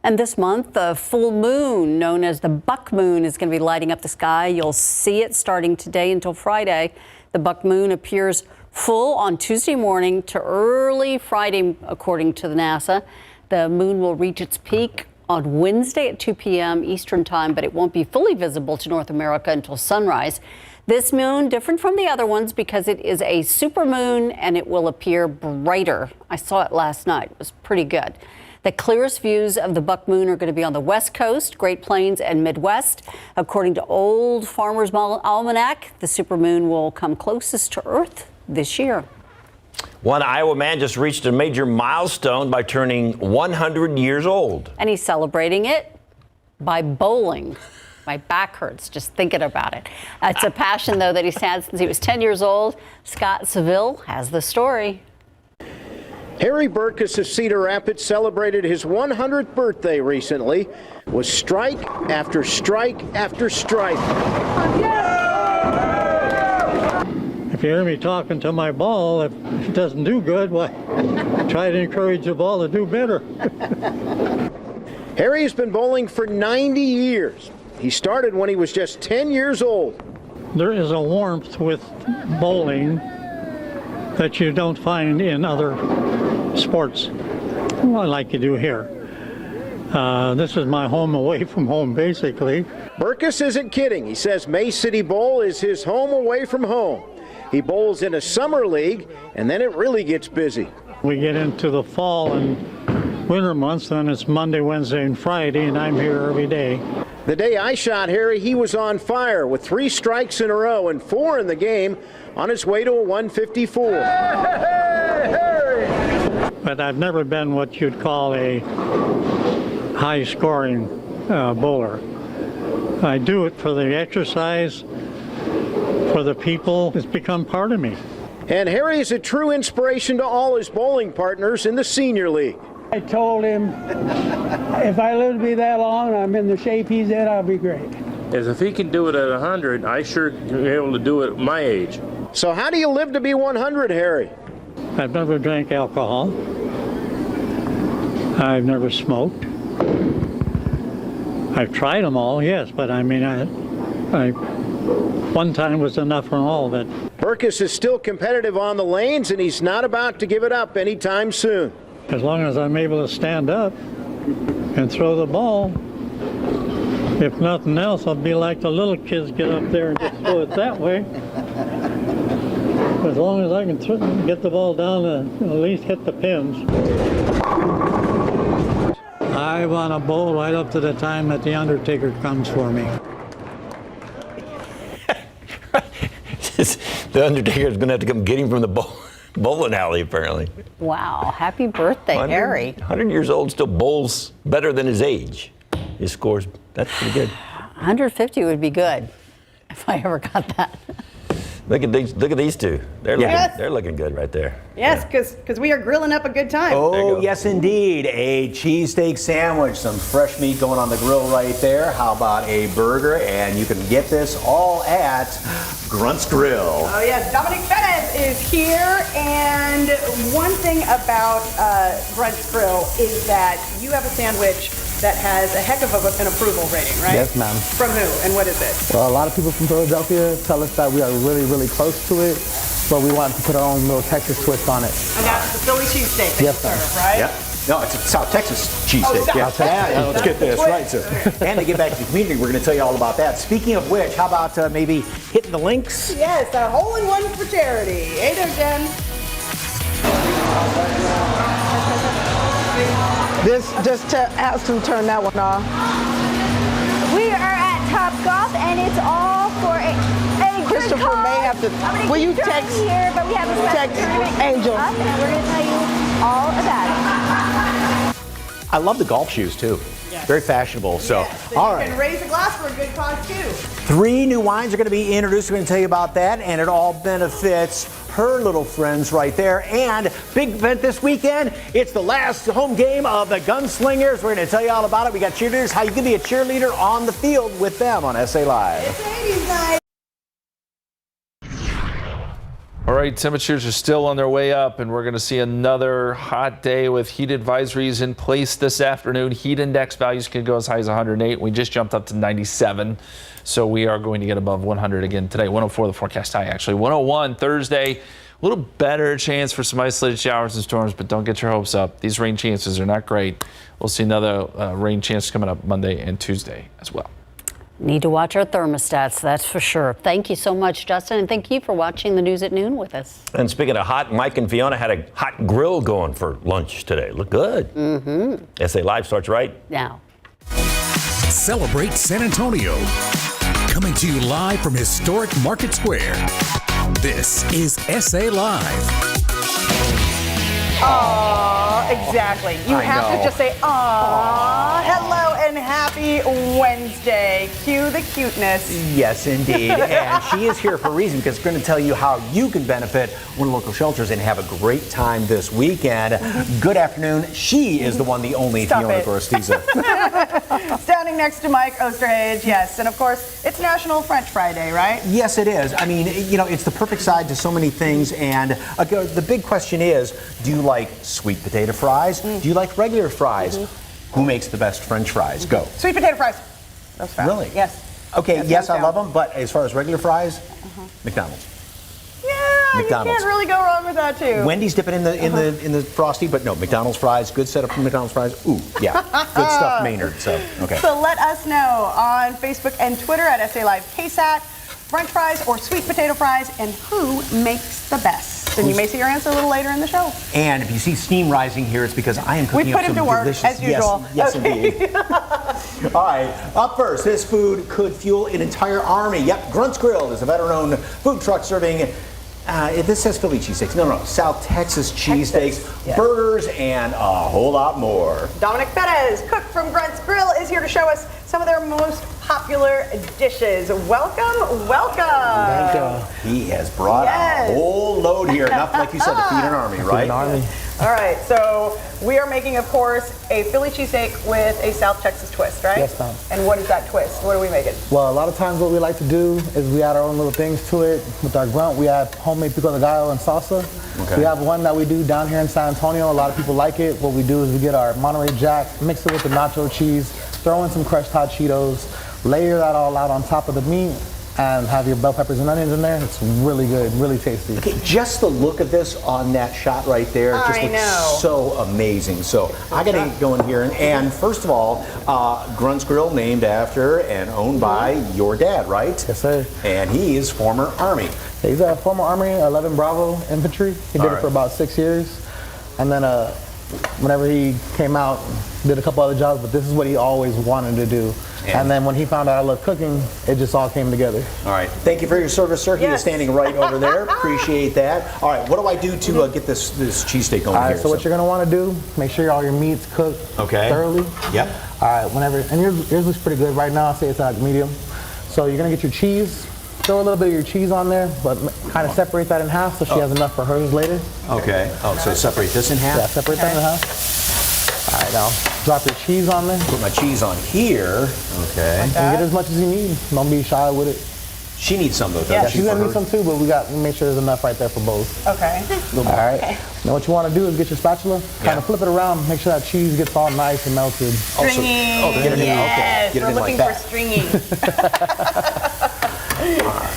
And this month, the full moon, known as the buck moon, is going to be lighting up the sky. You'll see it starting today until Friday. The buck moon appears full on Tuesday morning to early Friday, according to the NASA. The moon will reach its peak on Wednesday at 2 p.m. Eastern time, but it won't be fully visible to North America until sunrise. This moon, different from the other ones because it is a supermoon and it will appear brighter. I saw it last night. It was pretty good. The clearest views of the buck moon are going to be on the West Coast, Great Plains, and Midwest. According to Old Farmer's Almanac, the supermoon will come closest to Earth this year. One Iowa man just reached a major milestone by turning 100 years old. And he's celebrating it by bowling. My back hurts just thinking about it. It's a passion, though, that he's had since he was 10 years old. Scott Seville has the story. Harry Burkus of Cedar Rapids celebrated his 100th birthday recently with strike after strike after strike. If you hear me talking to my ball, if it doesn't do good, well, try to encourage the ball to do better. Harry has been bowling for 90 years. He started when he was just 10 years old. There is a warmth with bowling that you don't find in other sports, like you do here. This is my home away from home, basically. Burkus isn't kidding. He says May City Bowl is his home away from home. He bowls in a summer league, and then it really gets busy. We get into the fall and winter months, then it's Monday, Wednesday, and Friday, and I'm here every day. The day I shot Harry, he was on fire with 3 strikes in a row and 4 in the game on his way to a 154. But I've never been what you'd call a high-scoring bowler. I do it for the exercise, for the people. It's become part of me. And Harry is a true inspiration to all his bowling partners in the senior league. I told him, if I live to be that long and I'm in the shape he's in, I'll be great. As if he can do it at 100, I sure can be able to do it at my age. So how do you live to be 100, Harry? I've never drank alcohol. I've never smoked. I've tried them all, yes, but I mean, I one time was enough for all of it. Burkus is still competitive on the lanes, and he's not about to give it up anytime soon. As long as I'm able to stand up and throw the ball, If nothing else, I'll be like the little kids, get up there and just throw it that way. As long as I can get the ball down and at least hit the pins. I want to bowl right up to the time that the Undertaker comes for me. The Undertaker is going to have to come get him from the bowling alley, apparently. Wow. Happy birthday, Harry. 100 years old, still bowls better than his age. His scores, that's pretty good. 150 would be good if I ever got that. Look at these two. They're looking good right there. Yes, because we are grilling up a good time. Oh, yes, indeed. A cheesesteak sandwich, some fresh meat going on the grill right there. How about a burger? And you can get this all at Grunt's Grill. Oh, yes. Dominic Perez is here. And one thing about Grunt's Grill is that you have a sandwich that has a heck of an approval rating, right? Yes, ma'am. From who and what is it? Well, a lot of people from Philadelphia tell us that we are really, really close to it, but we want to put our own little Texas twist on it. And that's the Philly cheesesteak that Yes, you ma'am. serve, right? Yep. No, it's a South Texas cheesesteak. South Yeah, Texas. let's get this right, sir. And to get back to the community, we're going to tell you all about that. Speaking of which, how about maybe hitting the links? Yes, a hole-in-one for charity. Hey there, Jen. Just has to turn that one off. We are at Top Golf, and it's all for a Christopher good cause. may have to. Will you text here? But we have a special tournament Angel? Up, and we're going to tell you all about it. I love the golf shoes, too. Yes. Very fashionable. So, Yes, all you right. can raise a glass for a good cause, too. 3 new wines are going to be introduced. We're going to tell you about that, and it all benefits her little friends right there. And big event this weekend. It's the last home game of the Gunslingers. We're going to tell you all about it. We got cheerleaders, how you can be a cheerleader on the field with them on SA Live. It's 80s night. All right, temperatures are still on their way up, and we're going to see another hot day with heat advisories in place this afternoon. Heat index values can go as high as 108. We just jumped up to 97, so we are going to get above 100 again today. 104 the forecast high, actually. 101 Thursday. A little better chance for some isolated showers and storms, but don't get your hopes up. These rain chances are not great. We'll see another rain chance coming up Monday and Tuesday as well. Need to watch our thermostats, that's for sure. Thank you so much, Justin, and thank you for watching the news at noon with us. And speaking of hot, Mike and Fiona had a hot grill going for lunch today. Look good. Mm-hmm. SA Live starts right now. Celebrate San Antonio. Coming to you live from historic Market Square. This is SA Live. Aww, exactly. You have to just say, aww, hello and happy Wednesday. Cue the cuteness. Yes, indeed. And she is here for a reason, because we're going to tell you how you can benefit one of the local shelters and have a great time this weekend. Good afternoon. She is the one, the only Stop Fiona it. Gorostiza. Standing next to Mike Osterhage, yes. And of course, it's National French Fry Day, right? Yes, it is. I mean, you know, it's the perfect side to so many things. And the big question is, do you like sweet potato fries? Do you like regular fries? Who makes the best French fries? Go. Sweet potato fries. Those fries. Really? Yes. Okay, yes, I down. love them. But as far as regular fries, McDonald's. Yeah, McDonald's. you can't really go wrong with that too. Wendy's dipping in the frosty, but no, McDonald's fries, good setup for McDonald's fries. Ooh, yeah, good stuff, Maynard. So, okay. So let us know on Facebook and Twitter at SA Live KSAT, French fries or sweet potato fries, and who makes the best. And you may see your answer a little later in the show. And if you see steam rising here, it's because I am cooking We put up him some to work, delicious. as usual. Yes, Okay. indeed. All right, up first, this food could fuel an entire army. Yep, Grunt's Grill is a veteran-owned food truck serving. This says Philly cheesesteaks. No, South Texas cheesesteaks, yes. burgers, and a whole lot more. Dominic Perez, cook from Grunt's Grill, is here to show us some of their most popular dishes. Welcome, welcome. Thank you. He has brought a whole load here. Enough, like you said, to feed an army, right? Feed an army. All right, so we are making, of course, a Philly cheesesteak with a South Texas twist, right? Yes, ma'am. And what is that twist? What are we making? Well, a lot of times what we like to do is we add our own little things to it. With our Grunt, we add homemade pico de gallo and salsa. Okay. We have one that we do down here in San Antonio. A lot of people like it. What we do is we get our Monterey Jack, mix it with the nacho cheese, throw in some crushed hot Cheetos, layer that all out on top of the meat, and have your bell peppers and onions in there. It's really good, really tasty. Okay, just the look of this on that shot right there just looks so amazing. So I got to get going here. And first of all, Grunt's Grill, named after and owned by your dad, right? Yes, sir. And he is former Army. He's a former Army, 11 Bravo infantry. He did it for about 6 years. And then whenever he came out, did a couple other jobs, but this is what he always wanted to do. And then when he found out I love cooking, it just all came together. All right. Thank you for your service, sir. He is standing right over there. Appreciate that. All right. What do I do to get this cheesesteak going here? So what you're going to want to do, make sure all your meat's cooked thoroughly. Yep. All right. And yours looks pretty good right now. I'll say it's like medium. So you're going to get your cheese. Throw a little bit of your cheese on there, but kind of separate that in half so she has enough for hers later. Okay. Oh, so separate this in half? Yeah, separate that in half. All right, now drop your cheese on there. Put my cheese on here. Okay. And get as much as you need. Don't be shy with it. She needs some though, yeah, she's gonna need some too, but we got to make sure there's enough right there for both. Okay. All right. Okay. Now what you want to do is get your spatula, kind of flip it around, make sure that cheese gets all nice and melted. Stringy. Get it in. Yes, Get it we're in looking like for stringy.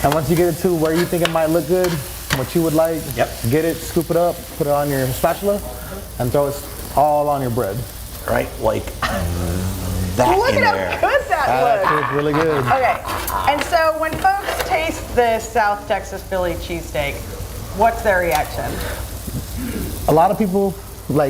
And once you get it to where you think it might look good, what you would like, get it, scoop it up, put it on your spatula, and throw it all on your bread. Right, like that Look in at there. how good that looks. That's really good. Okay, and so when folks taste the South Texas Philly cheesesteak, what's their reaction? A lot of people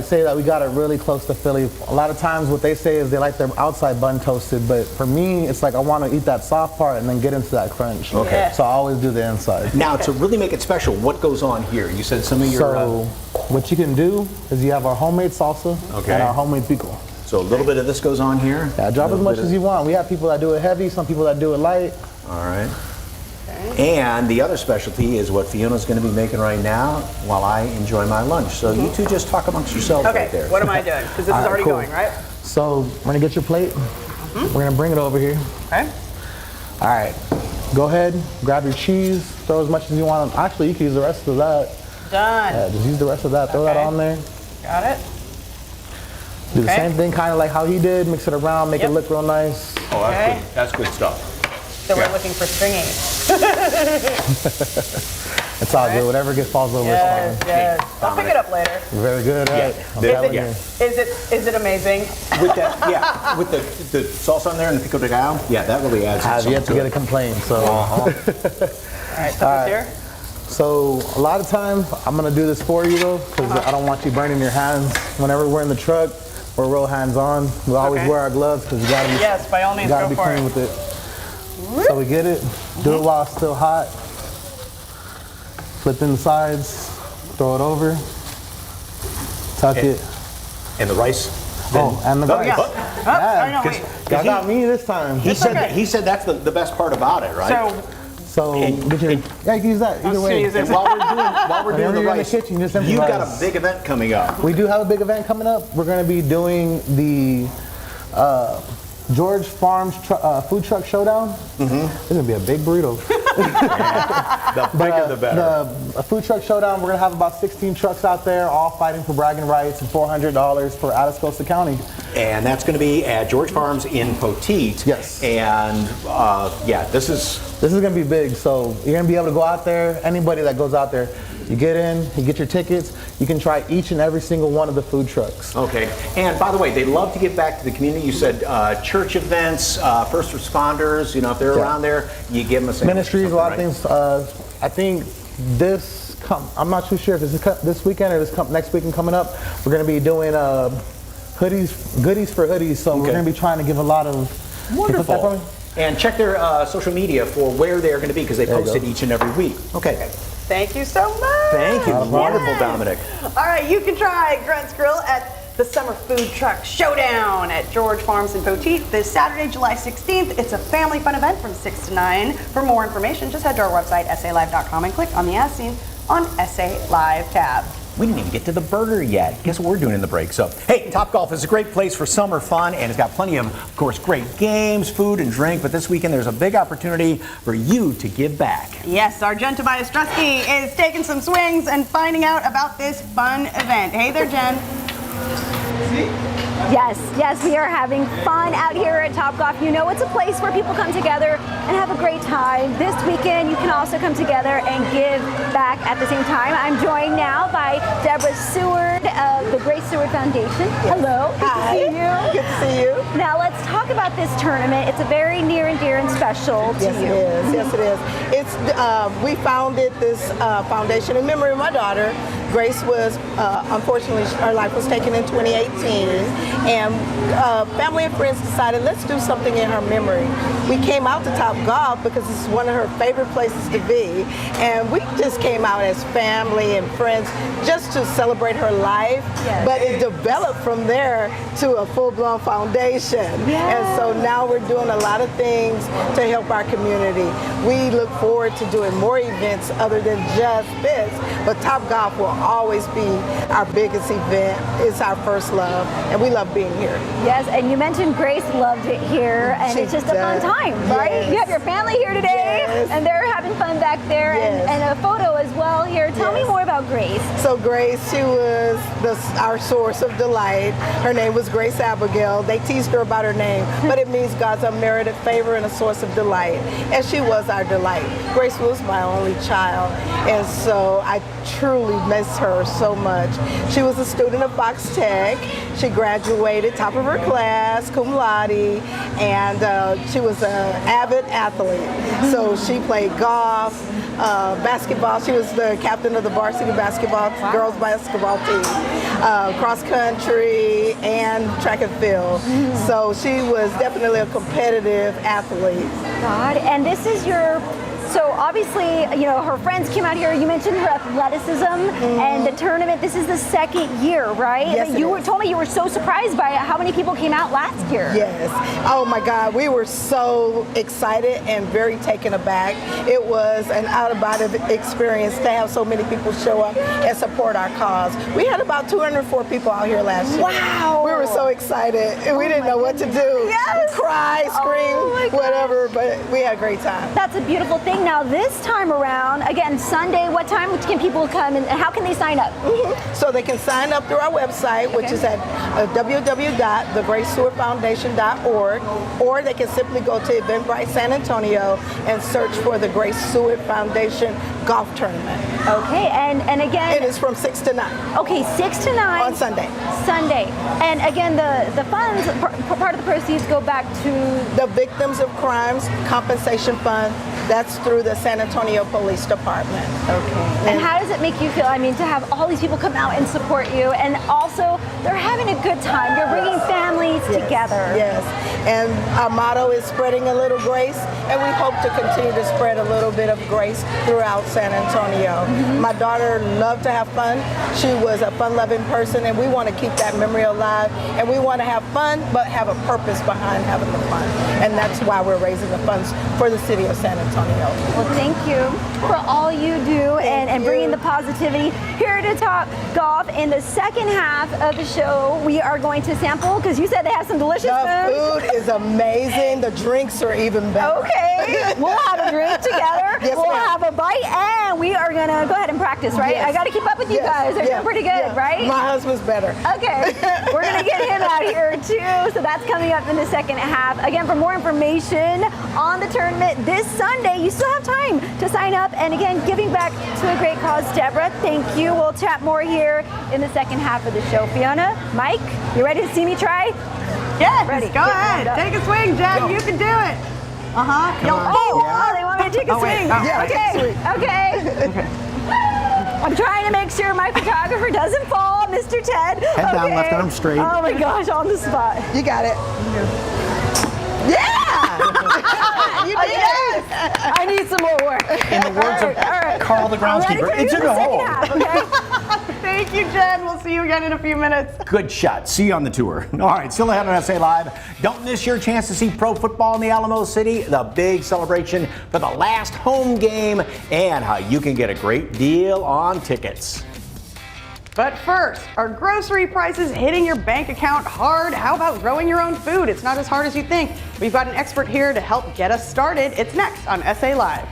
say that we got it really close to Philly. A lot of times what they say is they like their outside bun toasted, but for me, it's like I want to eat that soft part and then get into that crunch. Okay. Yeah. So I always do the inside. Now, to really make it special, what goes on here? You said some of your... So what you can do is you have our homemade salsa and our homemade pickle. So a little bit of this goes on here? Yeah, drop as much as you want. We have people that do it heavy, some people that do it light. All right. And the other specialty is what Fiona's going to be making right now while I enjoy my lunch. So you two just talk amongst yourselves right there. What am I doing? Because this is already going, right? So we're going to get your plate. We're going to bring it over here. Okay. All right. Go ahead, grab your cheese, throw as much as you want. Actually, you can use the rest of that. Done. Yeah, just use the rest of that. Throw that on there. Got it. Do the same thing, kind of like how he did. Mix it around, make it look real nice. Oh, that's good. That's good stuff. So we're looking for stringy. It's all good. Whatever falls over is fine. Yes. I'll pick it up later. Very good. Right? Is it amazing? With that, with the sauce on there and the pico de gallo, that really adds. I've yet to get a complaint. So. All right. So this here. So a lot of times I'm gonna do this for you though, because I don't want you burning your hands. Whenever we're in the truck, we're real hands-on. We always wear our gloves because you gotta be. By all means, gotta go be for clean it. with it. So we get it. Do it while it's still hot. Flip in the sides. Throw it over. Tuck it. And the rice. And the rice. Y'all got me this time. He said that's the best part about it, right? So you can use that either way. And while we're doing the rice, in the kitchen, just you've got a big event coming up. We do have a big event coming up. We're going to be doing the George Farms food truck showdown. It's going to be a big burrito. The bigger the better. The food truck showdown, we're going to have about 16 trucks out there, all fighting for bragging rights and $400 for Atascosa County. And that's going to be at George Farms in Poteet. Yes. And this is going to be big. So you're going to be able to go out there. Anybody that goes out there, you get in, you get your tickets. You can try each and every single one of the food trucks. Okay. And by the way, they love to give back to the community. You said church events, first responders. If they're around there, you give them a sandwich. Ministries, a lot of things. I think I'm not too sure if it's this weekend or next weekend coming up. We're going to be doing goodies for hoodies. So we're going to be trying to give a lot of. Wonderful. And check their social media for where they're going to be because they post it each and every week. Okay. Thank you so much. Thank you. Wonderful, Dominic. All right, you can try Grunt's Grill at the Summer Food Truck Showdown at George Farms in Poteet this Saturday, July 16th. It's a family fun event from 6 to 9. For more information, just head to our website, salive.com, and click on the As Seen on SA Live tab. We didn't even get to the burger yet. Guess what we're doing in the break? So, hey, Topgolf is a great place for summer fun, and it's got plenty of course, great games, food, and drink. But this weekend, there's a big opportunity for you to give back. Yes, our Jen Tobias Drusky is taking some swings and finding out about this fun event. Hey there, Jen. Yes, we are having fun out here at Topgolf. You know, it's a place where people come together and have a great time. This weekend, you can also come together and give back at the same time. I'm joined now by Deborah Seward of the Grace Seward Foundation. Hello. Hi. Good to see you. Good to see you. Now, let's talk about this tournament. It's a very near and dear and special to you. Yes, it is. It's we founded this foundation in memory of my daughter. Grace was, unfortunately, her life was taken in 2018, and family and friends decided, let's do something in her memory. We came out to Topgolf because it's one of her favorite places to be, and we just came out as family and friends just to celebrate her life, but it developed from there to a full-blown foundation. And so now we're doing a lot of things to help our community. We look forward to doing more events other than just this, but Topgolf will always be our biggest event. It's our first love, and we love being here. Yes, and you mentioned Grace loved it here, and it's just a fun time, right? You have your family here today, and they're having fun back there, and a photo as well here. Tell me more about Grace. So Grace, she was our source of delight. Her name was Grace Abigail. They teased her about her name, but it means God's unmerited favor and a source of delight, and she was our delight. Grace was my only child, and so I truly miss her so much. She was a student of Fox Tech. She graduated top of her class, cum laude, and she was an avid athlete. So she played golf, basketball. She was the captain of the varsity basketball, girls basketball team, cross country, and track and field. So she was definitely a competitive athlete. God, and this is your... So obviously, you know, her friends came out here. You mentioned her athleticism and the tournament. This is the second year, right? Yes, you told me you were so surprised by how many people came out last year. Yes. Oh my God, we were so excited and very taken aback. It was an out-of-body experience to have so many people show up and support our cause. We had about 204 people out here last year. Wow. We were so excited, and we didn't know what to do. Yes. Cry, scream, whatever, but we had a great time. That's a beautiful thing. Now this time around, again, Sunday, what time can people come and how can they sign up? So they can sign up through our website, which is at www.thegracesewardfoundation.org, or they can simply go to Eventbrite San Antonio and search for the Grace Seward Foundation Golf Tournament. Okay, and again... It is from 6 to 9. Okay, 6 to 9. On Sunday. And again, the funds, part of the proceeds go back to... The Victims of Crimes Compensation Fund. That's through the San Antonio Police Department. Okay. And how does it make you feel? I mean, to have all these people come out and support you, and also they're having a good time. You're bringing families together. Yes. And our motto is spreading a little grace, and we hope to continue to spread a little bit of grace throughout San Antonio. My daughter loved to have fun. She was a fun-loving person, and we want to keep that memory alive. And we want to have fun, but have a purpose behind having the fun. And that's why we're raising the funds for the city of San Antonio. Well, thank you for all you do and bringing the positivity here to Topgolf. In the second half of the show, we are going to sample, because you said they have some delicious food. The food is amazing. The drinks are even better. Okay. We'll have a drink together. Yes, we'll ma'am. have a bite, and we are going to go ahead and practice, right? Yes. I got to keep up with you guys. They're doing pretty good, right? My husband's better. Okay. We're going to get him out here, too. So that's coming up in the second half. Again, for more information on the tournament this Sunday, you still have time to sign up. And again, giving back to a great cause. Deborah, thank you. We'll chat more here in the second half of the show. Fiona, Mike, you ready to see me try? Yes, ready. Go ahead. Take a swing, Jen. You can do it. They want me to take a swing. Okay. I'm trying to make sure my photographer doesn't fall, Mr. Ted. Head down, left arm straight. Oh my gosh, on the spot. You got it. You did it. I need some more work. In the words of Carl the groundskeeper, it's in the hole. Thank you, Jen. We'll see you again in a few minutes. Good shot. See you on the tour. All right, still ahead on SA Live. Don't miss your chance to see pro football in the Alamo City, the big celebration for the last home game, and how you can get a great deal on tickets. But first, are grocery prices hitting your bank account hard? How about growing your own food? It's not as hard as you think. We've got an expert here to help get us started. It's next on SA Live.